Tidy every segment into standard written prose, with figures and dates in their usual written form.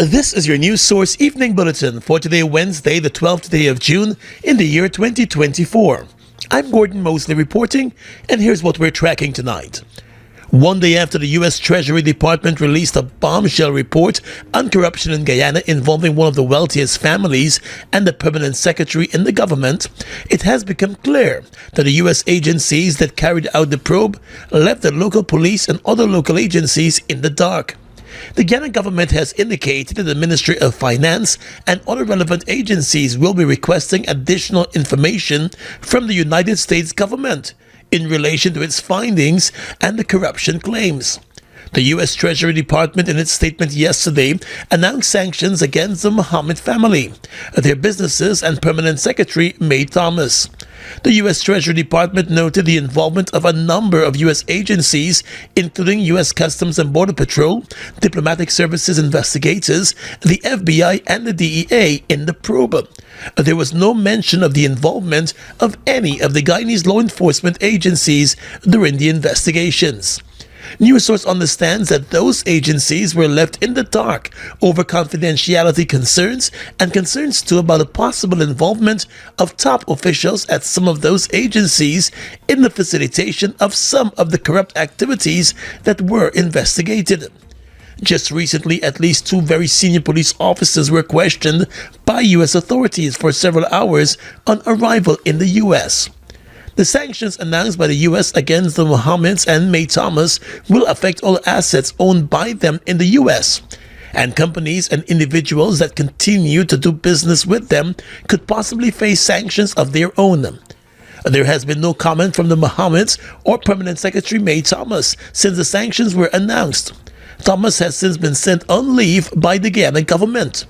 This is your news source evening bulletin for today, Wednesday, the 12th day of June in the year 2024. I'm Gordon Mosley reporting, and here's what we're tracking tonight. One day after the U.S. Treasury Department released a bombshell report on corruption in Guyana involving one of the wealthiest families and the permanent secretary in the government, it has become clear that the U.S. agencies that carried out the probe left the local police and other local agencies in the dark. The Guyana government has indicated that the Ministry of Finance and other relevant agencies will be requesting additional information from the United States government in relation to its findings and the corruption claims. The U.S. Treasury Department, in its statement yesterday, announced sanctions against the Mohammed family, their businesses, and permanent secretary May Thomas. The U.S. Treasury Department noted the involvement of a number of U.S. agencies, including U.S. Customs and Border Patrol, Diplomatic Services investigators, the FBI, and the DEA in the probe. There was no mention of the involvement of any of the Guyanese law enforcement agencies during the investigations. News source understands that those agencies were left in the dark over confidentiality concerns and concerns too about the possible involvement of top officials at some of those agencies in the facilitation of some of the corrupt activities that were investigated. Just recently, at least two very senior police officers were questioned by U.S. authorities for several hours on arrival in the U.S. The sanctions announced by the U.S. against the Mohammeds and May Thomas will affect all assets owned by them in the U.S., and companies and individuals that continue to do business with them could possibly face sanctions of their own. There has been no comment from the Mohammeds or Permanent Secretary May Thomas since the sanctions were announced. Thomas has since been sent on leave by the Guyana government.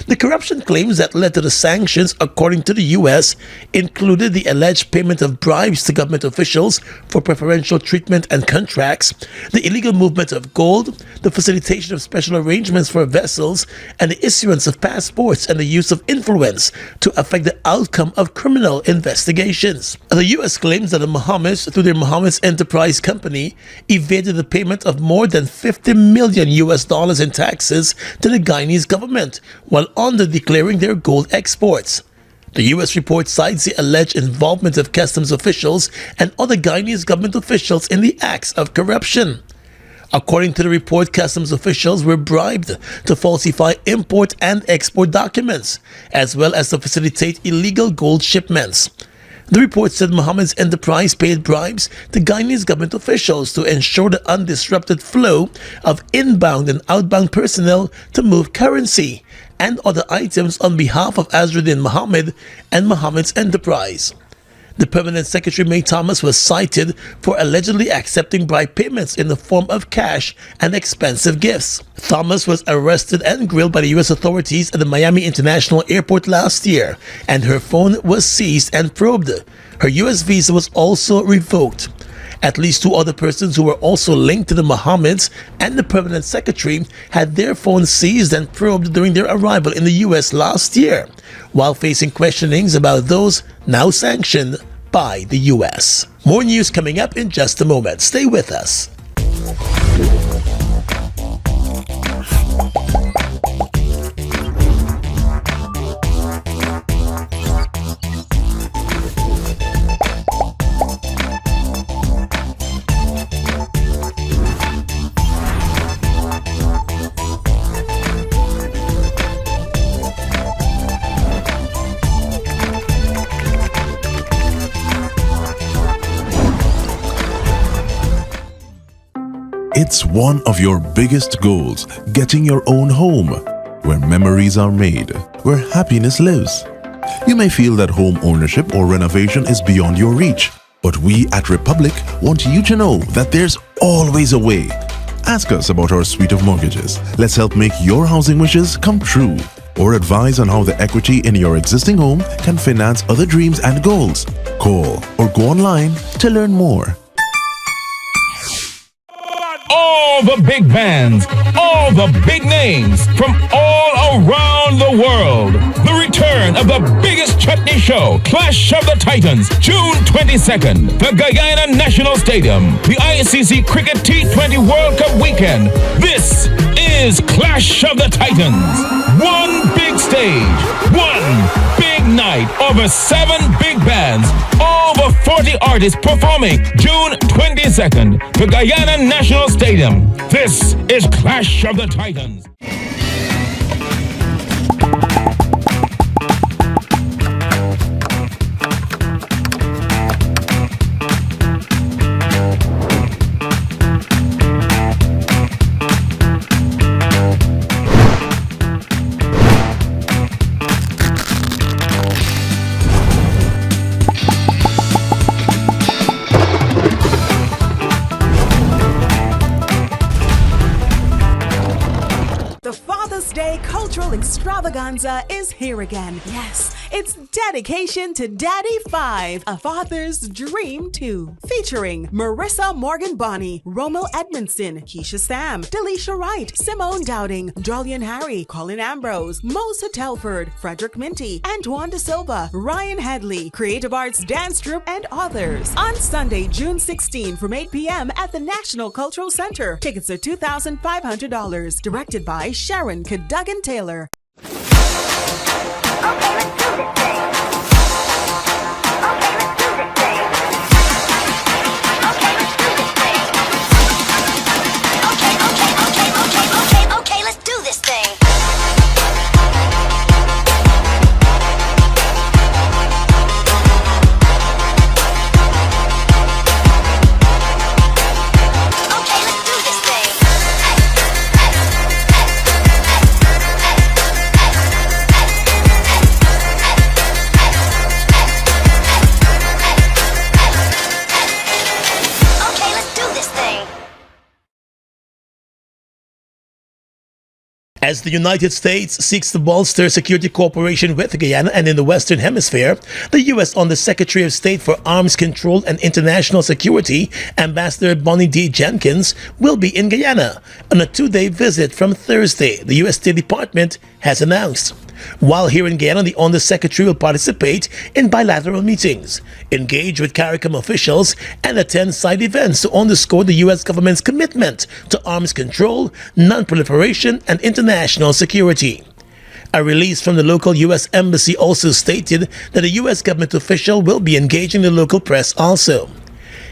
The corruption claims that led to the sanctions, according to the U.S., included the alleged payment of bribes to government officials for preferential treatment and contracts, the illegal movement of gold, the facilitation of special arrangements for vessels, and the issuance of passports and the use of influence to affect the outcome of criminal investigations. The U.S. claims that the Mohammeds, through their Mohammeds Enterprise Company, evaded the payment of more than $50 million in taxes to the Guyanese government, while under-declaring their gold exports. The U.S. report cites the alleged involvement of customs officials and other Guyanese government officials in the acts of corruption. According to the report, customs officials were bribed to falsify import and export documents, as well as to facilitate illegal gold shipments. The report said Mohammed's enterprise paid bribes to Guyanese government officials to ensure the undisrupted flow of inbound and outbound personnel to move currency and other items on behalf of Azruddin Mohammed and Mohammed's enterprise. The Permanent Secretary May Thomas was cited for allegedly accepting bribe payments in the form of cash and expensive gifts. Thomas was arrested and grilled by the U.S. authorities at the Miami International Airport last year, and her phone was seized and probed. Her U.S. visa was also revoked. At least two other persons who were also linked to the Mohammeds and the Permanent Secretary had their phones seized and probed during their arrival in the U.S. last year, while facing questionings about those now sanctioned by the U.S. More news coming up in just a moment. Stay with us. It's one of your biggest goals, getting your own home, where memories are made, where happiness lives. You may feel that home ownership or renovation is beyond your reach, but we at Republic want you to know that there's always a way. Ask us about our suite of mortgages. Let's help make your housing wishes come true, or advise on how the equity in your existing home can finance other dreams and goals. Call or go online to learn more. All the big bands, all the big names from all around the world. The return of the biggest chutney show, Clash of the Titans, June 22nd, the Guyana National Stadium, the ICC Cricket T20 World Cup weekend. This is is Clash of the Titans. One big stage, one big night, over 7 big bands, over 40 artists performing June 22nd, the Guyana National Stadium. This is Clash of the Titans. The Father's Day Cultural Extravaganza is here again. Yes, it's dedication to Daddy 5, A Father's Dream 2. Featuring Marissa Morgan Bonney, Romel Edmondson, Keisha Sam, Delisha Wright, Simone Dowding, Dolian Harry, Colin Ambrose, Mosa Telford, Frederick Minty, Antoine De Silva, Ryan Hadley, Creative Arts Dance Troupe, and others. On Sunday, June 16 from 8 p.m. at the National Cultural Center. Tickets are $2,500. Directed by Sharon Cadogan Taylor. Okay, let's do this thing. As the United States seeks to bolster security cooperation with Guyana and in the Western Hemisphere, the U.S. Under-Secretary of State for Arms Control and International Security, Ambassador Bonnie D. Jenkins, will be in Guyana on a 2-day visit from Thursday, the U.S. State Department has announced. While here in Guyana, the Under-Secretary will participate in bilateral meetings, engage with CARICOM officials, and attend side events to underscore the U.S. government's commitment to arms control, non-proliferation, and international security. A release from the local U.S. Embassy also stated that a U.S. government official will be engaging the local press also.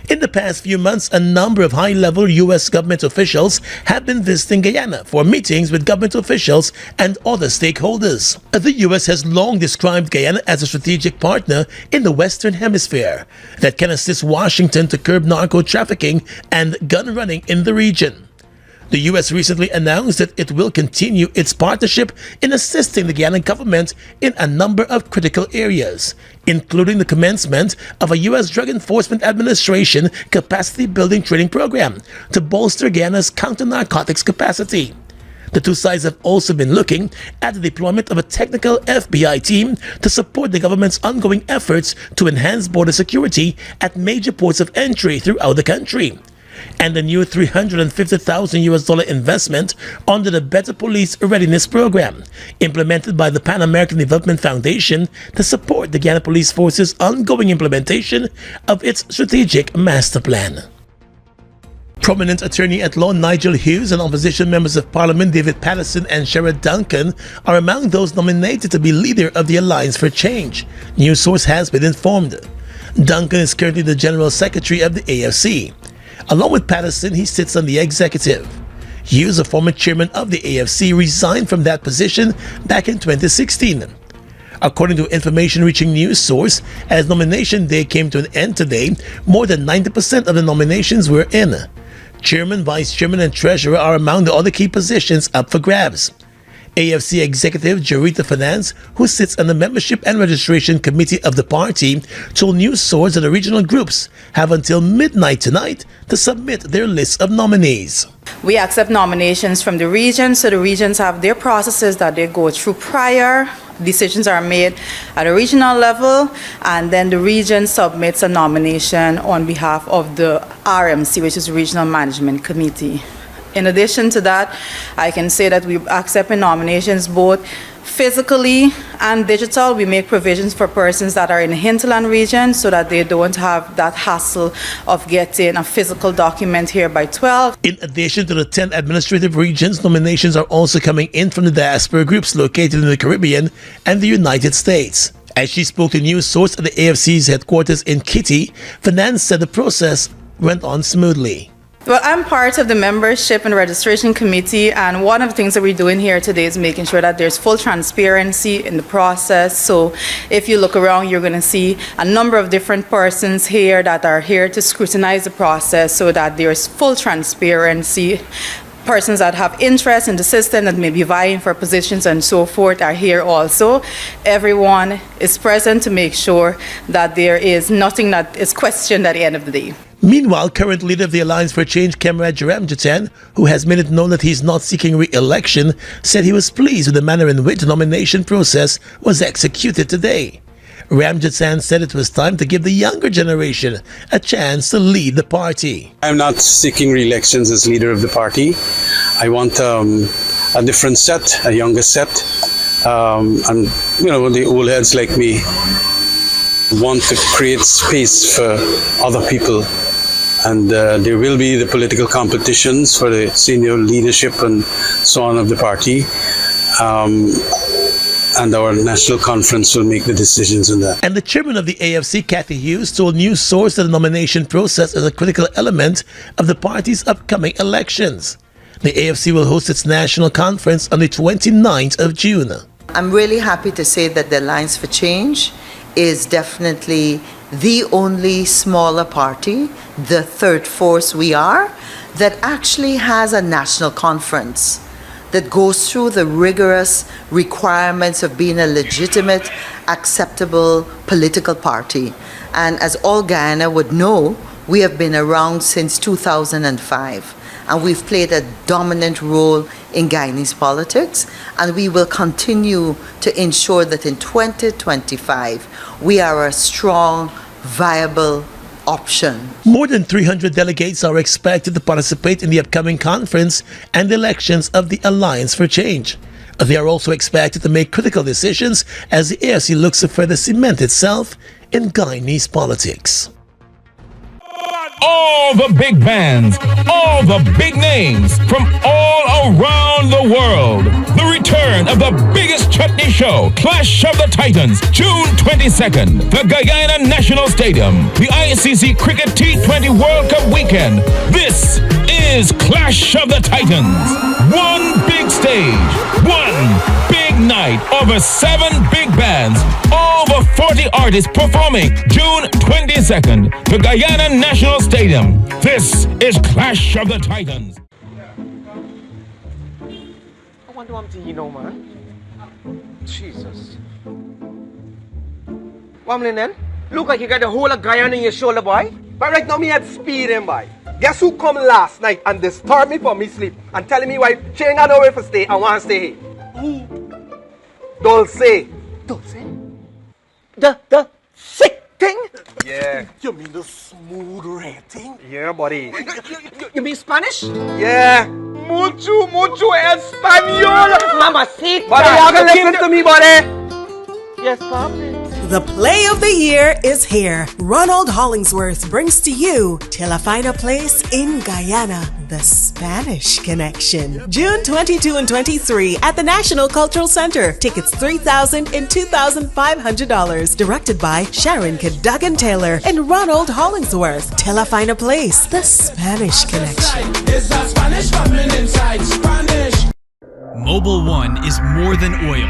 In the past few months, a number of high-level U.S. government officials have been visiting Guyana for meetings with government officials and other stakeholders. The U.S. has long described Guyana as a strategic partner in the Western Hemisphere that can assist Washington to curb narco-trafficking and gun running in the region. The U.S. recently announced that it will continue its partnership in assisting the Guianan government in a number of critical areas, including the commencement of a U.S. Drug Enforcement Administration capacity building training program to bolster Guyana's counter-narcotics capacity. The two sides have also been looking at the deployment of a technical FBI team to support the government's ongoing efforts to enhance border security at major ports of entry throughout the country, and a new $350,000 investment under the Better Police Readiness Program, implemented by the Pan American Development Foundation to support the Guyana Police Force's ongoing implementation of its strategic master plan. Prominent attorney-at-law Nigel Hughes and opposition members of Parliament David Patterson and Sherrod Duncan are among those nominated to be leader of the Alliance for Change, news source has been informed. Duncan is currently the General Secretary of the AFC. Along with Patterson, he sits on the executive. Hughes, a former chairman of the AFC, resigned from that position back in 2016. According to information reaching news source, as nomination day came to an end today, more than 90% of the nominations were in. Chairman, vice chairman, and treasurer are among the other key positions up for grabs. AFC Executive Jarita Finance, who sits on the Membership and Registration Committee of the party, told news source that the regional groups have until midnight tonight to submit their list of nominees. We accept nominations from the regions, so the regions have their processes that they go through prior. Decisions are made at a regional level, and then the region submits a nomination on behalf of the RMC, which is Regional Management Committee. In addition to that, I can say that we accept nominations both Physically and digital, we make provisions for persons that are in the hinterland region so that they don't have that hassle of getting a physical document here by 12. In addition to the 10 administrative regions, nominations are also coming in from the diaspora groups located in the Caribbean and the United States. As she spoke to News Source at the AFC's headquarters in Kitty, Finance said the process went on smoothly. Well, I'm part of the membership and registration committee, and one of the things that we're doing here today is making sure that there's full transparency in the process. So if you look around, you're going to see a number of different persons here that are here to scrutinize the process so that there's full transparency. Persons that have interest in the system that may be vying for positions and so forth are here also. Everyone is present to make sure that there is nothing that is questioned at the end of the day. Meanwhile, current leader of the Alliance for Change, Comrade Ramjatan, who has made it known that he's not seeking re-election, said he was pleased with the manner in which the nomination process was executed today. Ramjatan said it was time to give the younger generation a chance to lead the party. I'm not seeking re-elections as leader of the party. I want a different set, a younger set. And, the old heads like me want to create space for other people. And there will be the political competitions for the senior leadership and so on of the party. And our national conference will make the decisions on that. And the chairman of the AFC, Kathy Hughes, told News Source that the nomination process is a critical element of the party's upcoming elections. The AFC will host its national conference on the 29th of June. I'm really happy to say that the Alliance for Change is definitely the only smaller party, the third force we are, that actually has a national conference that goes through the rigorous requirements of being a legitimate, acceptable political party. And as all Guyana would know, we have been around since 2005. And we've played a dominant role in Guyanese politics, and we will continue to ensure that in 2025 we are a strong, viable option. More than 300 delegates are expected to participate in the upcoming conference and elections of the Alliance for Change. They are also expected to make critical decisions as the AFC looks to further cement itself in Guyanese politics. All the big bands, all the big names from all around the world. The return of the biggest chutney show, Clash of the Titans, June 22nd, the Guyana National Stadium, the ICC Cricket T20 World Cup weekend. This is Clash of the Titans. One big stage, one big night, over 7 big bands, over 40 artists performing June 22nd, the Guyana National Stadium. This is Clash of the Titans. I wonder what man. Jesus. Wamlin then? Look like you got the whole of Guyana in your shoulder, boy. But right now me had speed him, boy. Guess who come last night and disturbed me for me sleep and telling me why she ain't got nowhere to stay and want to stay here? Who? Dulce. Dulce? The sick thing? Yeah. You mean the smooth rating? Yeah, buddy. You mean Spanish? Yeah. Mucho español. Mamacita. Buddy, you gotta listen to me, buddy. Yes, Papi. The play of the year is here. Ronald Hollingsworth brings to you Till I Find a Place in Guyana, the Spanish Connection. June 22 and 23 at the National Cultural Center. Tickets $3,000 and $2,500. Directed by Sharon Cadogan Taylor and Ronald Hollingsworth. Till I Find a Place, the Spanish Connection. It's that Spanish coming inside. Spanish. Mobil 1 is more than oil.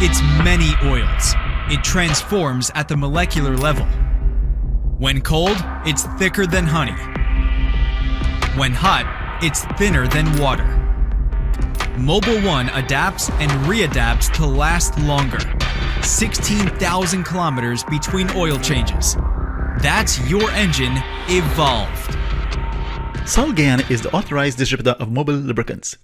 It's many oils. It transforms at the molecular level. When cold, it's thicker than honey. When hot, it's thinner than water. Mobil 1 adapts and readapts to last longer. 16,000 kilometers between oil changes. That's your engine evolved. Sol Guyana is the authorized distributor of Mobil lubricants.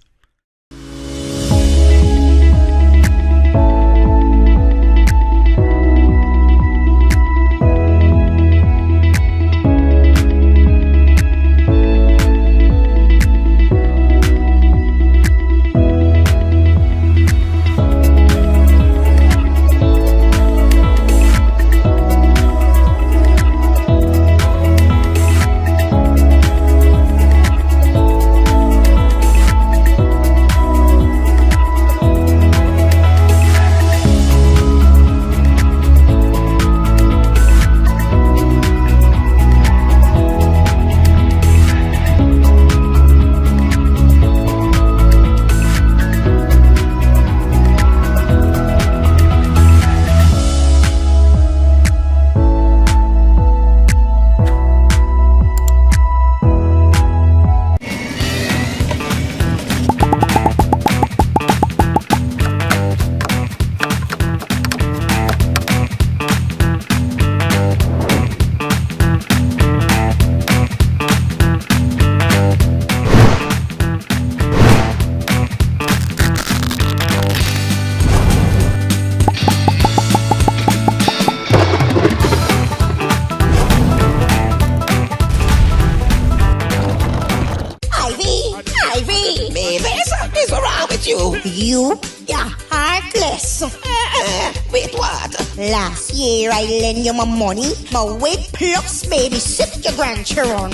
you? You're heartless. Wait, what? Last year I lent you my money, my weight plus babysit your grandchildren.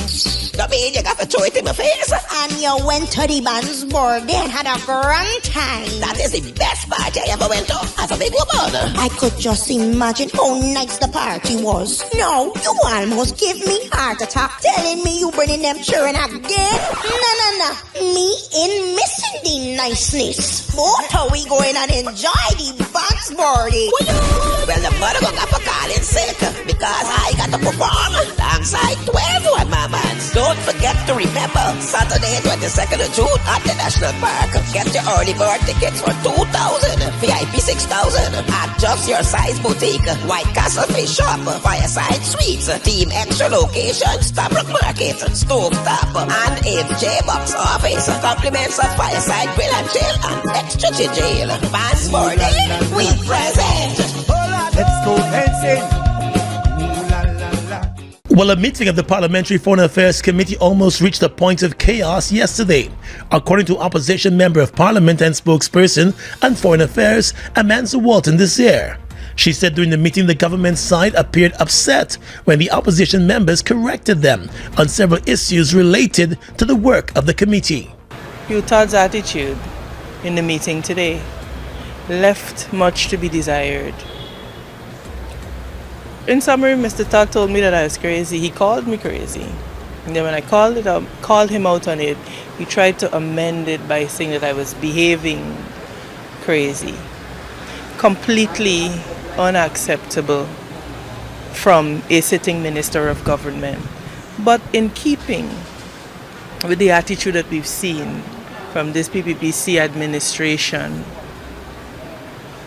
That mean you got to throw it in my face? And you went to the band's birthday and had a grand time. That is the best party I ever went to as a big woman. I could just imagine how nice the party was. No, you almost give me heart attack telling me you bringing them children again. No. Me in missing the niceness. But how we going and enjoy the band's birthday? Well, the mother got for calling sick because I got to perform alongside 12 one mamans. Don't forget to remember Saturday 22nd of June at the National Park. Get your early bird tickets for 2,000, VIP 6,000 at just your size boutique, White Castle Fish Shop, Fireside Suites, Team Extra Location, Stabrook Market, Stove Top, and in J-Box Office. Compliments of Fireside Grill and Chill and Extra Jail. Fans birthday, we present. Let's go dancing. Well, a meeting of the Parliamentary Foreign Affairs Committee almost reached a point of chaos yesterday. According to opposition member of Parliament and spokesperson on Foreign Affairs, Amanda Walton Desir. She said during the meeting the government side appeared upset when the opposition members corrected them on several issues related to the work of the committee. Todd's attitude in the meeting today left much to be desired. In summary, Mr. Todd told me that I was crazy. He called me crazy. And then when I called him out on it, he tried to amend it by saying that I was behaving crazy. Completely unacceptable from a sitting minister of government. But in keeping with the attitude that we've seen from this PPPC administration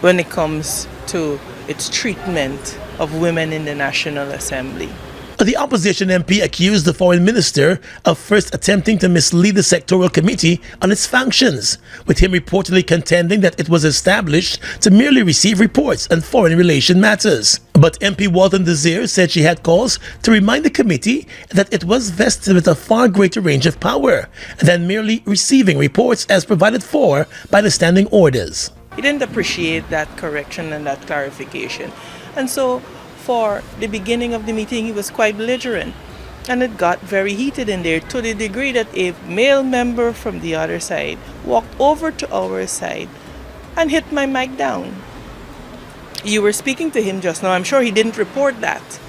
when it comes to its treatment of women in the National Assembly. The opposition MP accused the foreign minister of first attempting to mislead the sectoral committee on its functions, with him reportedly contending that it was established to merely receive reports on foreign relation matters. But MP Walton Desir said she had cause to remind the committee that it was vested with a far greater range of power than merely receiving reports as provided for by the standing orders. He didn't appreciate that correction and that clarification. And so for the beginning of the meeting, he was quite belligerent. And it got very heated in there to the degree that a male member from the other side walked over to our side and hit my mic down. You were speaking to him just now. I'm sure he didn't report that.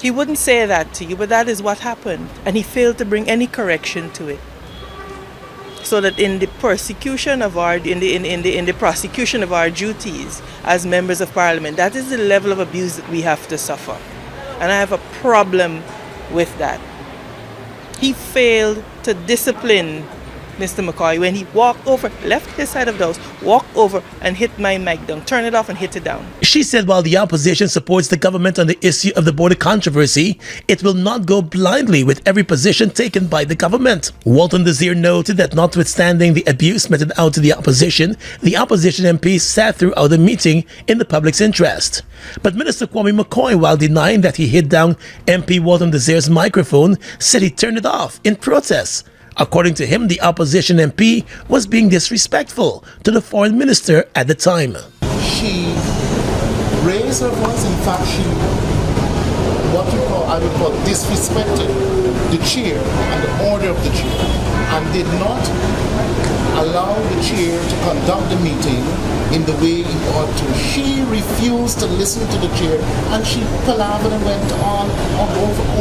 He wouldn't say that to you, but that is what happened. And he failed to bring any correction to it. So that in the prosecution of our prosecution of our duties as members of Parliament, that is the level of abuse that we have to suffer. And I have a problem with that. He failed to discipline Mr. McCoy when he walked over, left his side of the house, walked over and hit my mic down, turned it off and hit it down. She said while the opposition supports the government on the issue of the border controversy, it will not go blindly with every position taken by the government. Walton Desir noted that notwithstanding the abuse meted out to the opposition MPs sat throughout the meeting in the public's interest. But Minister Kwame McCoy, while denying that he hit down MP Walton Desir's microphone, said he turned it off in protest. According to him, the opposition MP was being disrespectful to the foreign minister at the time. She raised her voice. In fact, she, I would call disrespected the chair and the order of the chair, and did not allow the chair to conduct the meeting in the way he ought to. She refused to listen to the chair, and she palavered and went on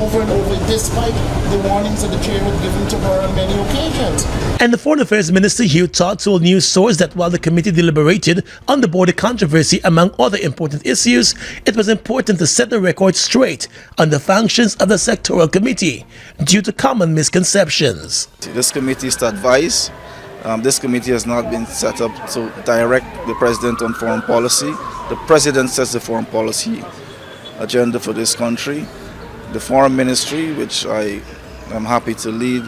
over and over, despite the warnings that the chair had given to her on many occasions. And the Foreign Affairs Minister Hugh Todd told news source that while the committee deliberated on the border controversy among other important issues, it was important to set the record straight on the functions of the sectoral committee due to common misconceptions. This committee is to advise. This committee has not been set up to direct the president on foreign policy. The president sets the foreign policy agenda for this country. The foreign ministry, which I am happy to lead,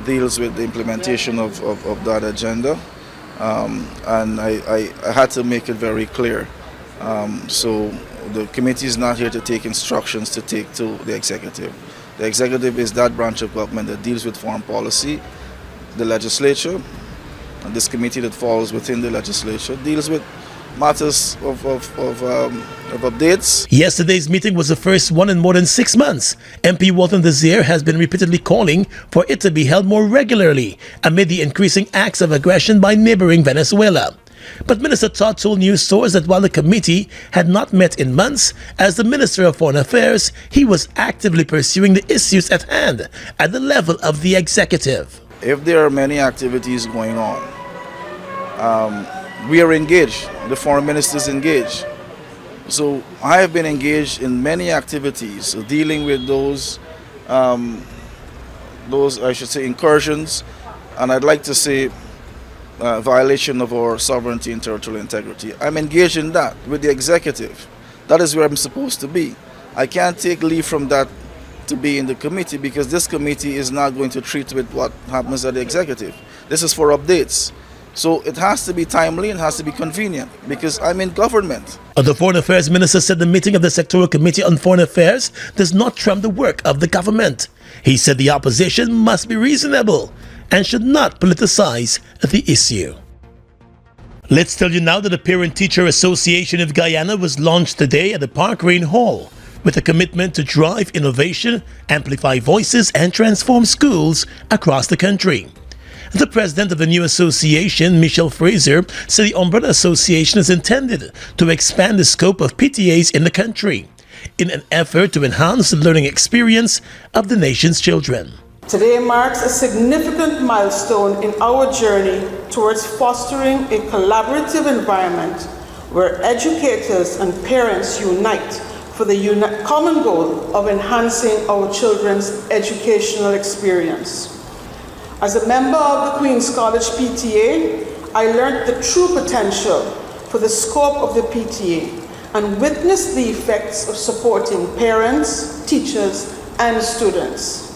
deals with the implementation of that agenda. And I had to make it very clear. So the committee is not here to take instructions to take to the executive. The executive is that branch of government that deals with foreign policy. The legislature And this committee that falls within the legislature deals with matters of updates. Yesterday's meeting was the first one in more than 6 months. MP Walton Desir has been repeatedly calling for it to be held more regularly amid the increasing acts of aggression by neighboring Venezuela. But Minister Todd told news sources that while the committee had not met in months, as the Minister of Foreign Affairs, he was actively pursuing the issues at hand at the level of the executive. If there are many activities going on, we are engaged, the foreign minister is engaged. So I have been engaged in many activities dealing with those I should say incursions, and I'd like to say violation of our sovereignty and territorial integrity. I'm engaged in that with the executive. That is where I'm supposed to be. I can't take leave from that to be in the committee because this committee is not going to treat with what happens at the executive. This is for updates. So it has to be timely and has to be convenient because I'm in government. The Foreign Affairs Minister said the meeting of the Sectoral Committee on Foreign Affairs does not trump the work of the government. He said the opposition must be reasonable and should not politicize the issue. Let's tell you now that the Parent-Teacher Association of Guyana was launched today at the Park Rain Hall with a commitment to drive innovation, amplify voices, and transform schools across the country. The president of the new association, Michelle Fraser, said the umbrella association is intended to expand the scope of PTAs in the country in an effort to enhance the learning experience of the nation's children. Today marks a significant milestone in our journey towards fostering a collaborative environment where educators and parents unite for the common goal of enhancing our children's educational experience. As a member of the Queen's College PTA, I learned the true potential for the scope of the PTA and witnessed the effects of supporting parents, teachers, and students.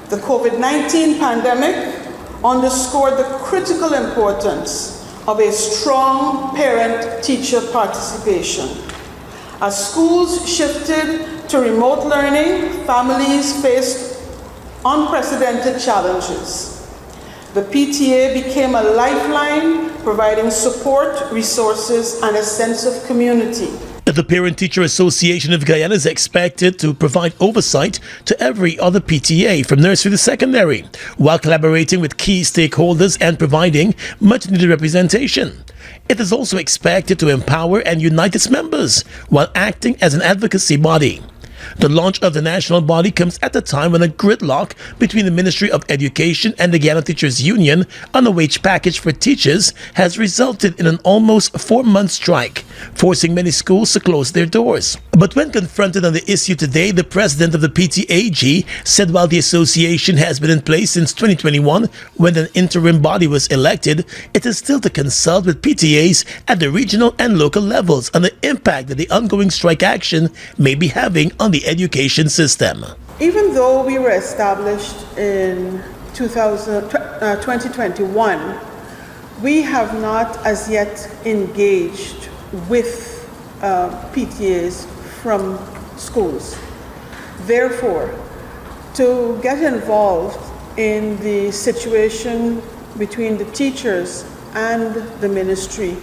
The COVID-19 pandemic underscored the critical importance of a strong parent-teacher participation. As schools shifted to remote learning, families faced unprecedented challenges. The PTA became a lifeline, providing support, resources, and a sense of community. The Parent-Teacher Association of Guyana is expected to provide oversight to every other PTA from nursery to secondary, while collaborating with key stakeholders and providing much-needed representation. It is also expected to empower and unite its members, while acting as an advocacy body. The launch of the national body comes at a time when a gridlock between the Ministry of Education and the Guyana Teachers Union on a wage package for teachers has resulted in an almost 4-month strike, forcing many schools to close their doors. But when confronted on the issue today, the president of the PTAG said while the association has been in place since 2021, when an interim body was elected, it is still to consult with PTAs at the regional and local levels on the impact that the ongoing strike action may be having on the education system. Even though we were established in 2021, we have not as yet engaged with PTAs from schools. Therefore, to get involved in the situation between the teachers and the ministry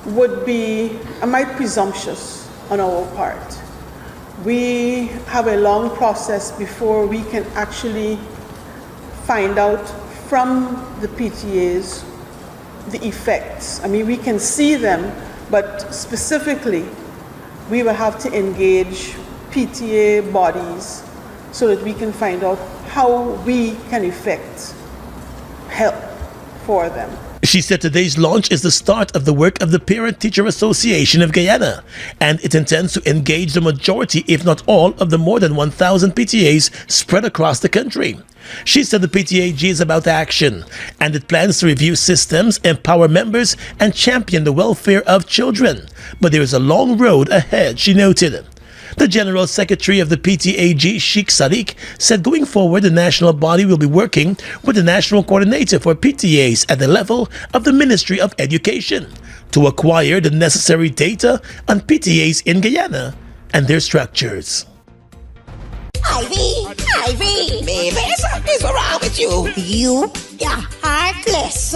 would be, might presumptuous on our part. We have a long process before we can actually find out from the PTAs the effects. I mean, we can see them, but specifically, we will have to engage PTA bodies so that we can find out how we can effect help for them. She said today's launch is the start of the work of the Parent-Teacher Association of Guyana, and it intends to engage the majority, if not all, of the more than 1,000 PTAs spread across the country. She said the PTAG is about action, and it plans to review systems, empower members, and champion the welfare of children. But there is a long road ahead, she noted. The General Secretary of the PTAG, Sheikh Sadiq, said going forward the national body will be working with the National Coordinator for PTAs at the level of the Ministry of Education to acquire the necessary data on PTAs in Guyana and their structures. Ivy, Ivy, babies, what's wrong with you? You? Yeah, heartless.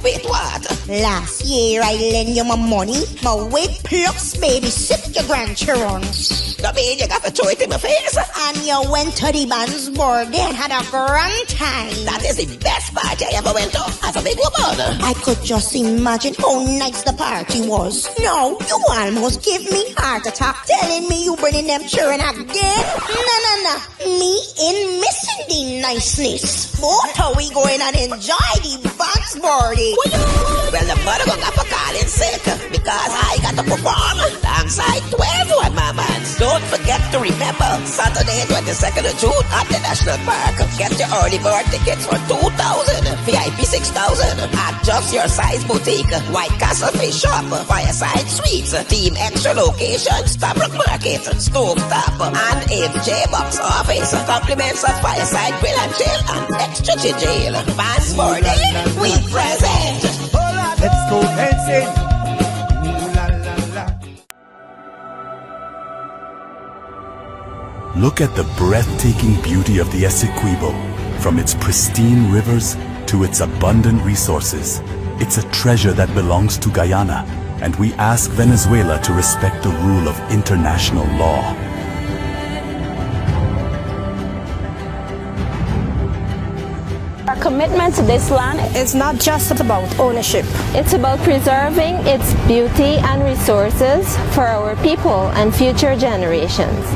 Wait, what? Last year I lent you my money, my weight plus babysit your grandchildren. That mean you got to throw it in my face? And you went to the band's birthday and had a grand time. That is the best party I ever went to as a big woman. I could just imagine how nice the party was. No, you almost give me heart attack telling me you bringing them children again. Nah. Me in missing the niceness. But how we going and enjoy the band's birthday? Well, the mother gonna have to call in sick because I got to perform alongside 12 mamas. Don't forget to remember Saturday 22nd of June at the National Park. Get your early bird tickets for 2,000, VIP 6,000 at Just Your Size Boutique, White Castle Fish Shop, Fireside Suites, Team Extra Location, Stabrook Market, Stove Top, and MJ Box Office. Compliments of Fireside Grill and Chill and Extra Jail. Fans birthday, we present. Let's go dancing. Look at the breathtaking beauty of the Essequibo. From its pristine rivers to its abundant resources, it's a treasure that belongs to Guyana, and we ask Venezuela to respect the rule of international law. Our commitment to this land is not just about ownership. It's about preserving its beauty and resources for our people and future generations.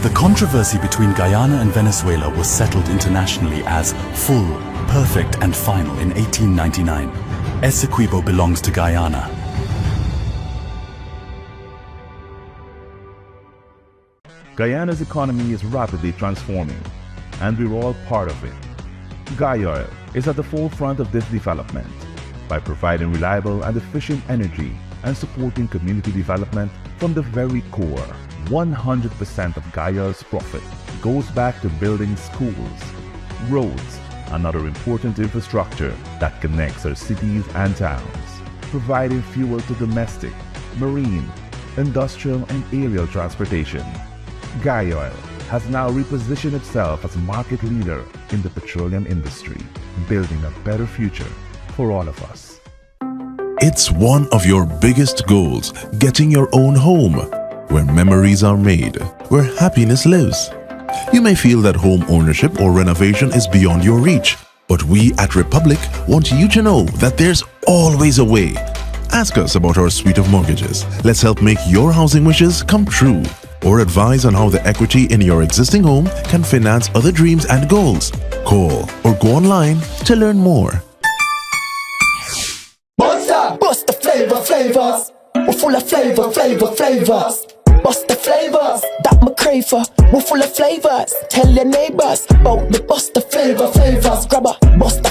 The controversy between Guyana and Venezuela was settled internationally as full, perfect, and final in 1899. Essequibo belongs to Guyana. Guyana's economy is rapidly transforming, and we're all part of it. Guyoil is at the forefront of this development by providing reliable and efficient energy and supporting community development from the very core. 100% of Guyoil's profit goes back to building schools, roads, and other important infrastructure that connects our cities and towns, providing fuel to domestic, marine, industrial, and aerial transportation. Guyoil has now repositioned itself as market leader in the petroleum industry, building a better future for all of us. It's one of your biggest goals, getting your own home, where memories are made, where happiness lives. You may feel that home ownership or renovation is beyond your reach, but we at Republic want you to know that there's always a way. Ask us about our suite of mortgages. Let's help make your housing wishes come true, or advise on how the equity in your existing home can finance other dreams and goals. Call or go online to learn more. Bust the flavors. We're full of flavors. Bust the flavors, that my crave for. We're full of flavors. Tell your neighbors about the bust the flavors. Grab a bust the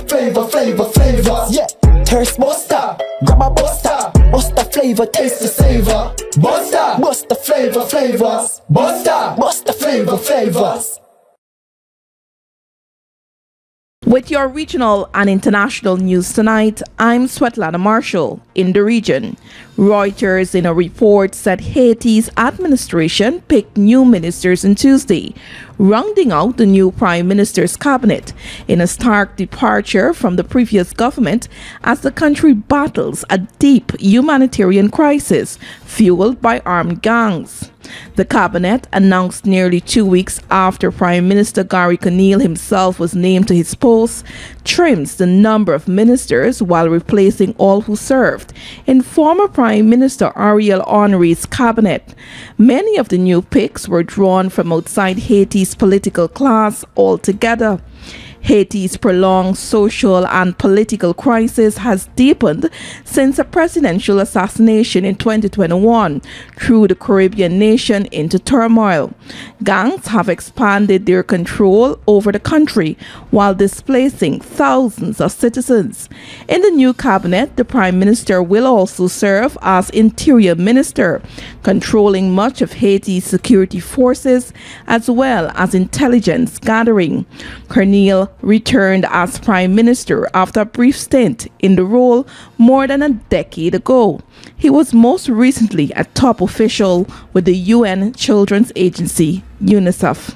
flavors. Yeah, thirst buster. Grab a buster. Bust the flavor, taste the savor. Bust the flavors. Bust the flavors. With your regional and international news tonight, I'm Svetlana Marshall in the region. Reuters in a report said Haiti's administration picked new ministers on Tuesday, rounding out the new prime minister's cabinet in a stark departure from the previous government as the country battles a deep humanitarian crisis fueled by armed gangs. The cabinet, announced nearly 2 weeks after Prime Minister Gary Conille himself was named to his post, trims the number of ministers while replacing all who served in former Prime Minister Ariel Henry's cabinet. Many of the new picks were drawn from outside Haiti's political class altogether. Haiti's prolonged social and political crisis has deepened since a presidential assassination in 2021 threw the Caribbean nation into turmoil. Gangs have expanded their control over the country while displacing thousands of citizens. In the new cabinet, the Prime Minister will also serve as Interior Minister, controlling much of Haiti's security forces as well as intelligence gathering. Conille returned as Prime Minister after a brief stint in the role more than a decade ago. He was most recently a top official with the UN Children's Agency, UNICEF.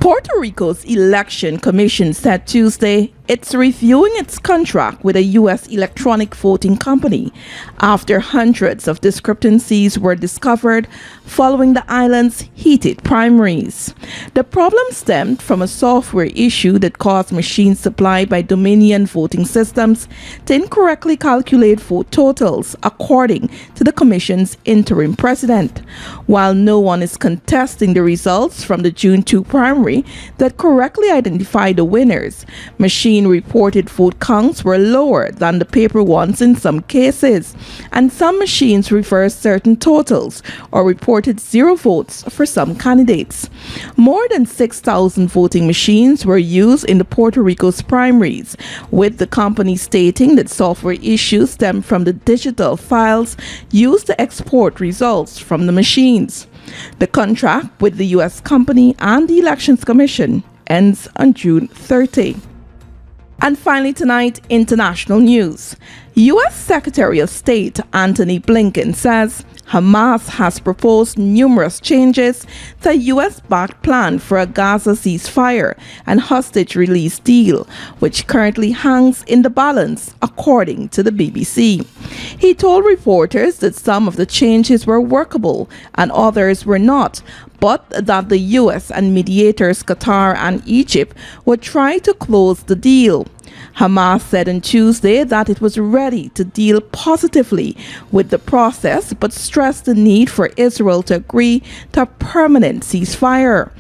Puerto Rico's Election Commission said Tuesday it's reviewing its contract with a U.S. electronic voting company after hundreds of discrepancies were discovered following the island's heated primaries. The problem stemmed from a software issue that caused machines supplied by Dominion voting systems to incorrectly calculate vote totals, according to the Commission's interim president. While no one is contesting the results from the June 2 primary that correctly identified the winners, machine-reported vote counts were lower than the paper ones in some cases, and some machines reversed certain totals or reported zero votes for some candidates. More than 6,000 voting machines were used in the Puerto Rico's primaries, with the company stating that software issues stem from the digital files used to export results from the machines. The contract with the U.S. company and the Elections Commission ends on June 30. And finally tonight, international news. U.S. Secretary of State Antony Blinken says Hamas has proposed numerous changes to a U.S.-backed plan for a Gaza ceasefire and hostage release deal, which currently hangs in the balance, according to the BBC. He told reporters that some of the changes were workable and others were not, but that the U.S. and mediators Qatar and Egypt would try to close the deal. Hamas said on Tuesday that it was ready to deal positively with the process, but stressed the need for Israel to agree to a permanent ceasefire.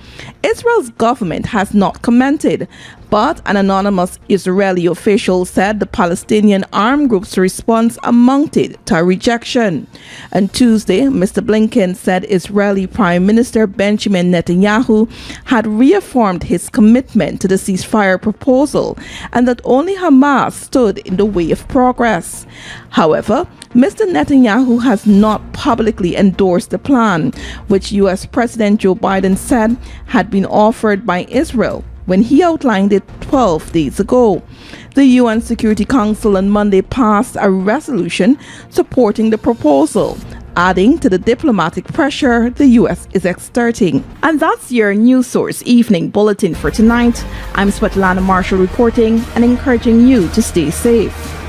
Israel's government has not commented, but an anonymous Israeli official said the Palestinian armed group's response amounted to a rejection. On Tuesday, Mr. Blinken said Israeli Prime Minister Benjamin Netanyahu had reaffirmed his commitment to the ceasefire proposal and that only Hamas stood in the way of progress. However, Mr. Netanyahu has not publicly endorsed the plan, which U.S. President Joe Biden said had been offered by Israel when he outlined it 12 days ago. The UN Security Council on Monday passed a resolution supporting the proposal, adding to the diplomatic pressure the U.S. is exerting. And that's your News Source Evening Bulletin for tonight. I'm Svetlana Marshall reporting and encouraging you to stay safe.